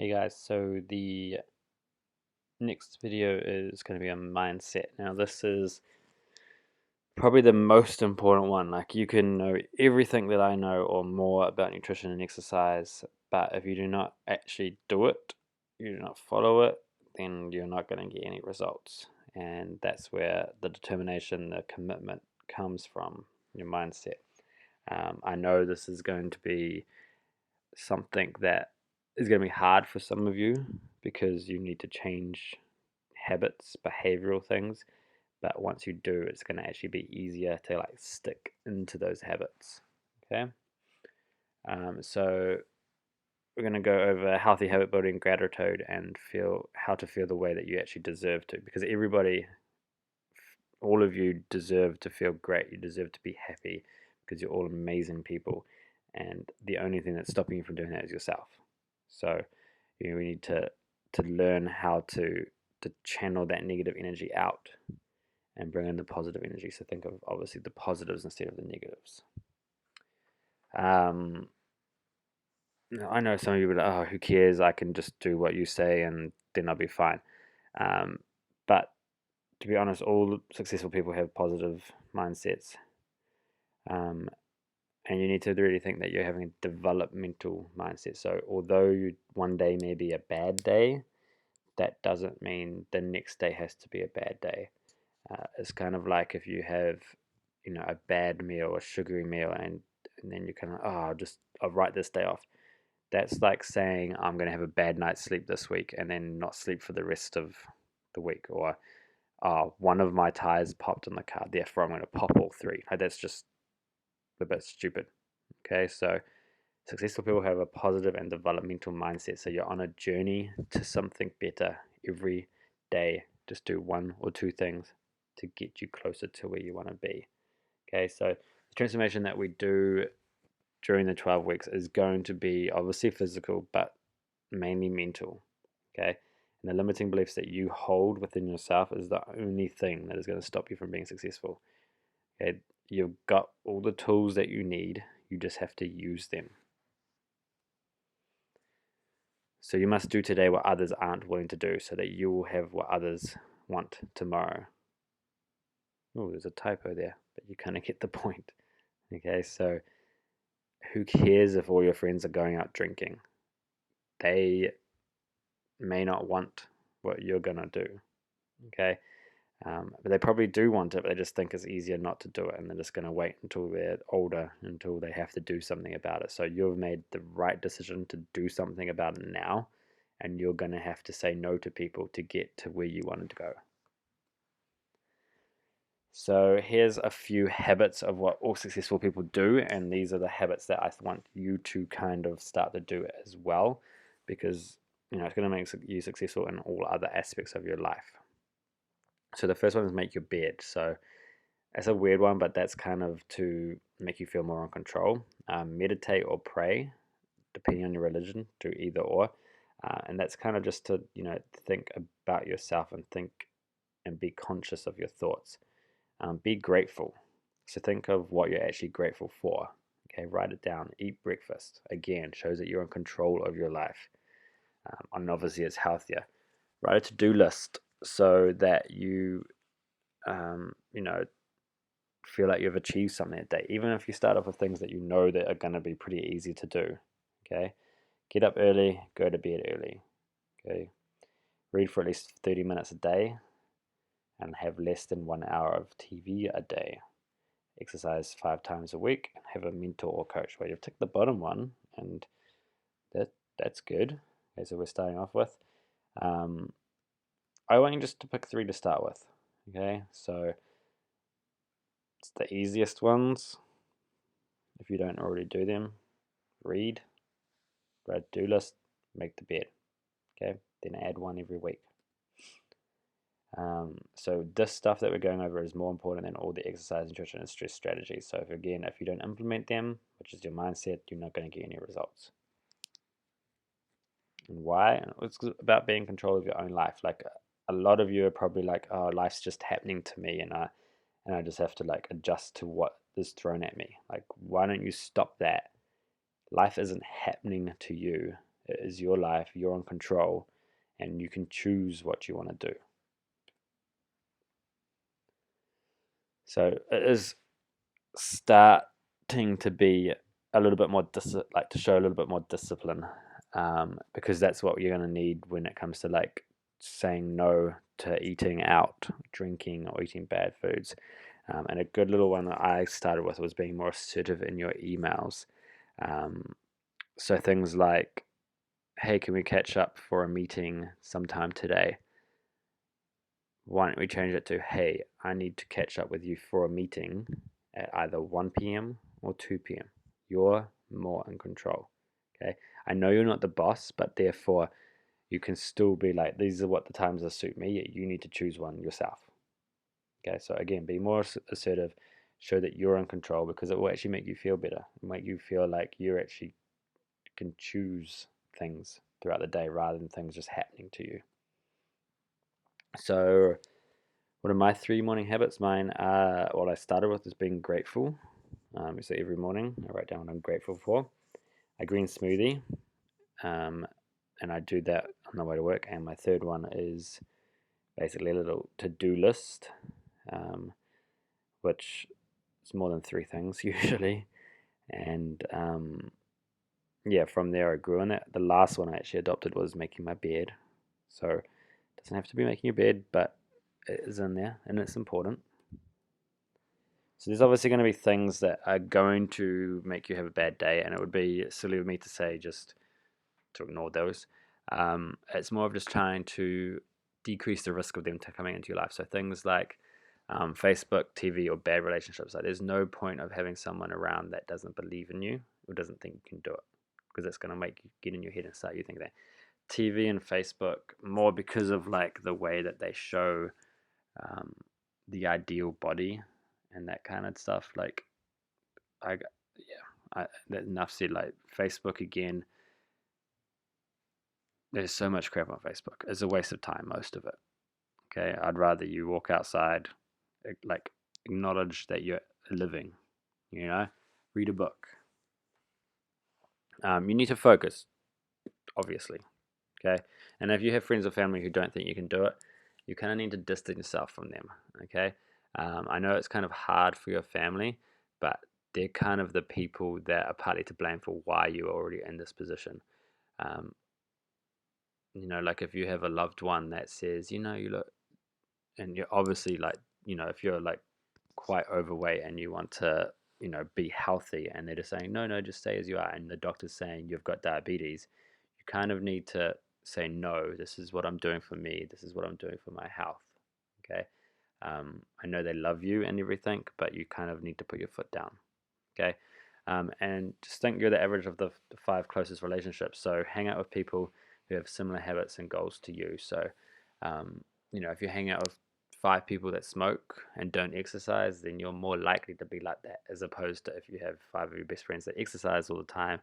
Hey guys, so the next video is going to be a mindset. Now, this is probably the most important one. Like, you can know everything that I know or more about nutrition and exercise, but if you do not actually do it, you do not follow it, then you're not going to get any results. And that's where the determination, the commitment comes from, your mindset. I know this is going to be something that is going to be hard for some of you because you need to change habits, behavioral things. But once you do, it's going to actually be easier to like stick into those habits. Okay. So we're going to go over healthy habit building, gratitude, and feel how to feel the way that you actually deserve to. Because everybody, all of you, deserve to feel great. You deserve to be happy because you're all amazing people, and the only thing that's stopping you from doing that is yourself. So we need to learn how to channel that negative energy out and bring in the positive energy. So think of obviously the positives instead of the negatives. Um, I know some of you would, oh, who cares? I can just do what you say and then I'll be fine. But to be honest, all successful people have positive mindsets. Um, and you need to really think that you're having a developmental mindset. So although one day may be a bad day, that doesn't mean the next day has to be a bad day. It's kind of like if you have, a bad meal, a sugary meal, and then you kind of, oh, I'll write this day off. That's like saying I'm going to have a bad night's sleep this week and then not sleep for the rest of the week, or one of my tires popped in the car, therefore I'm going to pop all three. Like, that's just a bit stupid. Okay, so successful people have a positive and developmental mindset. So you're on a journey to something better every day. Just do one or two things to get you closer to where you want to be. Okay, so the transformation that we do during the 12 weeks is going to be obviously physical, but mainly mental. Okay, and the limiting beliefs that you hold within yourself is the only thing that is going to stop you from being successful. Okay, you've got all the tools that you need, you just have to use them. So you must do today what others aren't willing to do so that you will have what others want tomorrow. Oh, there's a typo there, but you kind of get the point. Okay, so who cares if all your friends are going out drinking? They may not want what you're going to do. Okay, but they probably do want it, but they just think it's easier not to do it, and they're just going to wait until they're older, until they have to do something about it. So you've made the right decision to do something about it now, and you're going to have to say no to people to get to where you wanted to go. So here's a few habits of what all successful people do, and these are the habits that I want you to kind of start to do as well, because it's going to make you successful in all other aspects of your life. So the first one is make your bed. So it's a weird one, but that's kind of to make you feel more in control. Meditate or pray, depending on your religion, do either or. And that's kind of just to, think about yourself and think and be conscious of your thoughts. Be grateful. So think of what you're actually grateful for. Okay, write it down. Eat breakfast. Again, shows that you're in control of your life. And obviously, it's healthier. Write a to-do list so that um, you know, feel like you've achieved something that day. Even if you start off with things that you know that are going to be pretty easy to do. Okay, get up early, go to bed early. Okay, read for at least 30 minutes a day, and have less than 1 hour of TV a day. Exercise 5 times a week, and have a mentor or coach. Well, you've ticked the bottom one, and that's good. Okay, so we're starting off with. Um, I want you just to pick 3 to start with. Okay, so it's the easiest ones. If you don't already do them, read, write a do list, make the bed. Okay, then add one every week. So this stuff that we're going over is more important than all the exercise, nutrition, and stress strategies. So if you don't implement them, which is your mindset, you're not going to get any results. And why? It's about being in control of your own life. Like, a lot of you are probably like, oh, life's just happening to me, and I just have to like adjust to what is thrown at me. Like, why don't you stop that? Life isn't happening to you. It is your life, you're in control, and you can choose what you want to do. So it is starting to be a little bit more like to show a little bit more discipline, because that's what you're going to need when it comes to like saying no to eating out, drinking, or eating bad foods. And a good little one that I started with was being more assertive in your emails. So things like, hey, can we catch up for a meeting sometime today? Why don't we change it to, hey, I need to catch up with you for a meeting at either 1 p.m. or 2 p.m. You're more in control. Okay. I know you're not the boss, but therefore you can still be like, these are what the times that suit me. You need to choose one yourself. Okay. So again, be more assertive, show that you're in control, because it will actually make you feel better, make you feel like you actually can choose things throughout the day rather than things just happening to you. So what are my 3 morning habits? Mine are, what I started with is being grateful. So every morning I write down what I'm grateful for. A green smoothie, and I do that on the way to work. And my third one is basically a little to-do list, which is more than 3 things usually. And yeah, from there I grew on it. The last one I actually adopted was making my bed. So it doesn't have to be making your bed, but it is in there and it's important. So there's obviously going to be things that are going to make you have a bad day, and it would be silly of me to say just to ignore those. It's more of just trying to decrease the risk of them coming into your life. So things like Facebook, TV, or bad relationships. Like there's no point of having someone around that doesn't believe in you or doesn't think you can do it, because it's going to make you get in your head and start you think that. TV and Facebook more because of like the way that they show um, the ideal body and that kind of stuff. Like enough said. Like Facebook again, there's so much crap on Facebook. It's a waste of time, most of it. Okay, I'd rather you walk outside, like acknowledge that you're living. You know, read a book. You need to focus, obviously. Okay, and if you have friends or family who don't think you can do it, you kind of need to distance yourself from them. Okay, I know it's kind of hard for your family, but they're kind of the people that are partly to blame for why you're already in this position. Um, like if you have a loved one that says, you look, and you're obviously like, if you're like quite overweight and you want to, be healthy, and they're just saying, no, no, just stay as you are, and the doctor's saying you've got diabetes, you kind of need to say, no, this is what I'm doing for me, this is what I'm doing for my health. Okay. I know they love you and everything, but you kind of need to put your foot down. Okay. And just think you're the average of the 5 closest relationships. So hang out with people who have similar habits and goals to you. So, if you hang out with 5 people that smoke and don't exercise, then you're more likely to be like that, as opposed to if you have 5 of your best friends that exercise all the time,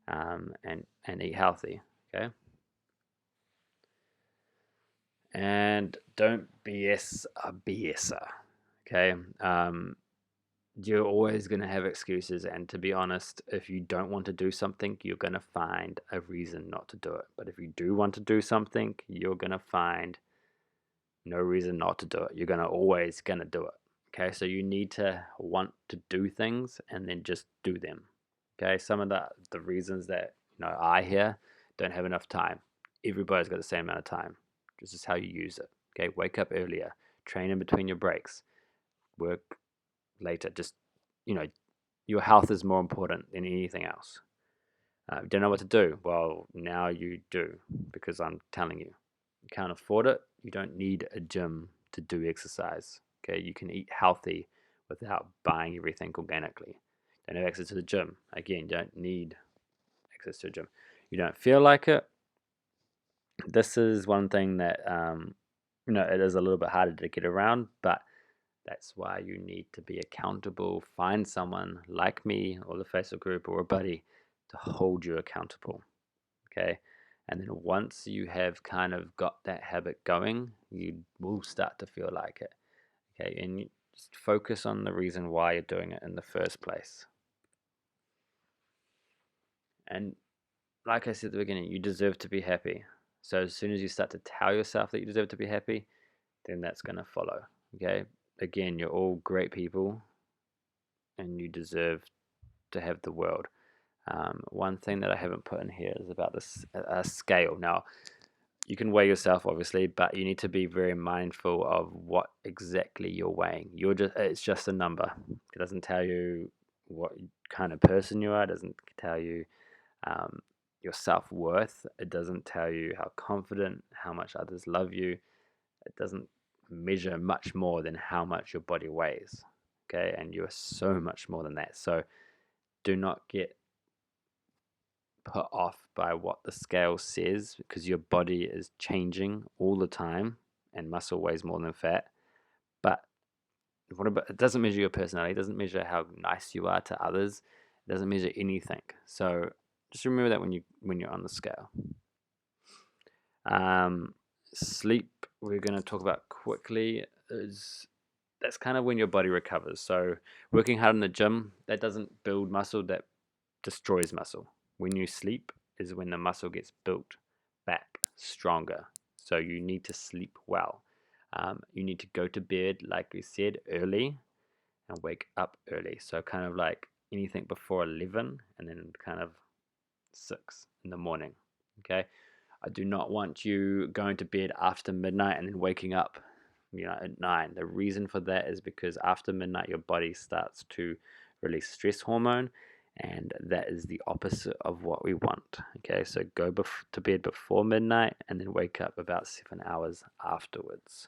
and eat healthy. Okay. And don't BS a BSer. Okay. You're always going to have excuses, and to be honest, if you don't want to do something, you're going to find a reason not to do it. But if you do want to do something, you're going to find no reason not to do it. You're always going to do it. Okay, so you need to want to do things and then just do them. Okay, some of the reasons that I hear: don't have enough time. Everybody's got the same amount of time. This is how you use it. Okay, wake up earlier, train in between your breaks, work later. Just you know, your health is more important than anything else. Don't know what to do? Well, now you do, because I'm telling you. You can't afford it. You don't need a gym to do exercise. Okay, you can eat healthy without buying everything organically. Don't have access to the gym. Again, you don't need access to a gym. You don't feel like it. This is one thing that it is a little bit harder to get around, but that's why you need to be accountable. Find someone like me or the Facebook group or a buddy to hold you accountable. Okay. And then once you have kind of got that habit going, you will start to feel like it. Okay. And you just focus on the reason why you're doing it in the first place. And like I said at the beginning, you deserve to be happy. So as soon as you start to tell yourself that you deserve to be happy, then that's going to follow. Okay. Again, you're all great people and you deserve to have the world. One thing that I haven't put in here is about this scale. Now, you can weigh yourself, obviously, but you need to be very mindful of what exactly you're weighing. It's just a number. It doesn't tell you what kind of person you are. It doesn't tell you um, your self-worth. It doesn't tell you how confident, how much others love you. It doesn't measure much more than how much your body weighs. Okay, and you are so much more than that. So do not get put off by what the scale says, because your body is changing all the time and muscle weighs more than fat. But what about, it doesn't measure your personality, it doesn't measure how nice you are to others, it doesn't measure anything. So just remember that when you're on the scale. Um, Sleep, we're going to talk about quickly, is that's kind of when your body recovers. So working hard in the gym, that doesn't build muscle, that destroys muscle. When you sleep is when the muscle gets built back stronger. So you need to sleep well. You need to go to bed, like we said, early and wake up early. So kind of like anything before 11 and then kind of 6 in the morning. Okay. I do not want you going to bed after midnight and then waking up, at 9. The reason for that is because after midnight your body starts to release stress hormone, and that is the opposite of what we want. Okay, so go to bed before midnight and then wake up about 7 hours afterwards.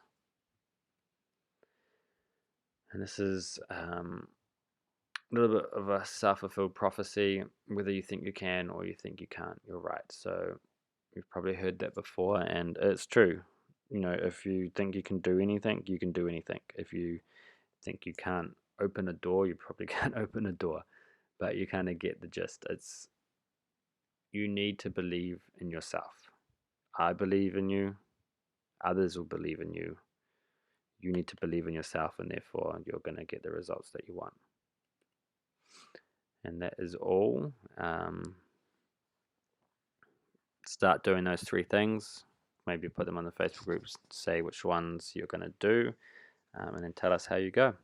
And this is a little bit of a self-fulfilled prophecy. Whether you think you can or you think you can't, you're right. So you've probably heard that before, and it's true. If you think you can do anything, you can do anything. If you think you can't open a door, you probably can't open a door. But you kind of get the gist. You need to believe in yourself. I believe in you. Others will believe in you. You need to believe in yourself, and therefore you're going to get the results that you want. And that is all. Start doing those 3 things. Maybe put them on the Facebook groups, say which ones you're going to do, and then tell us how you go.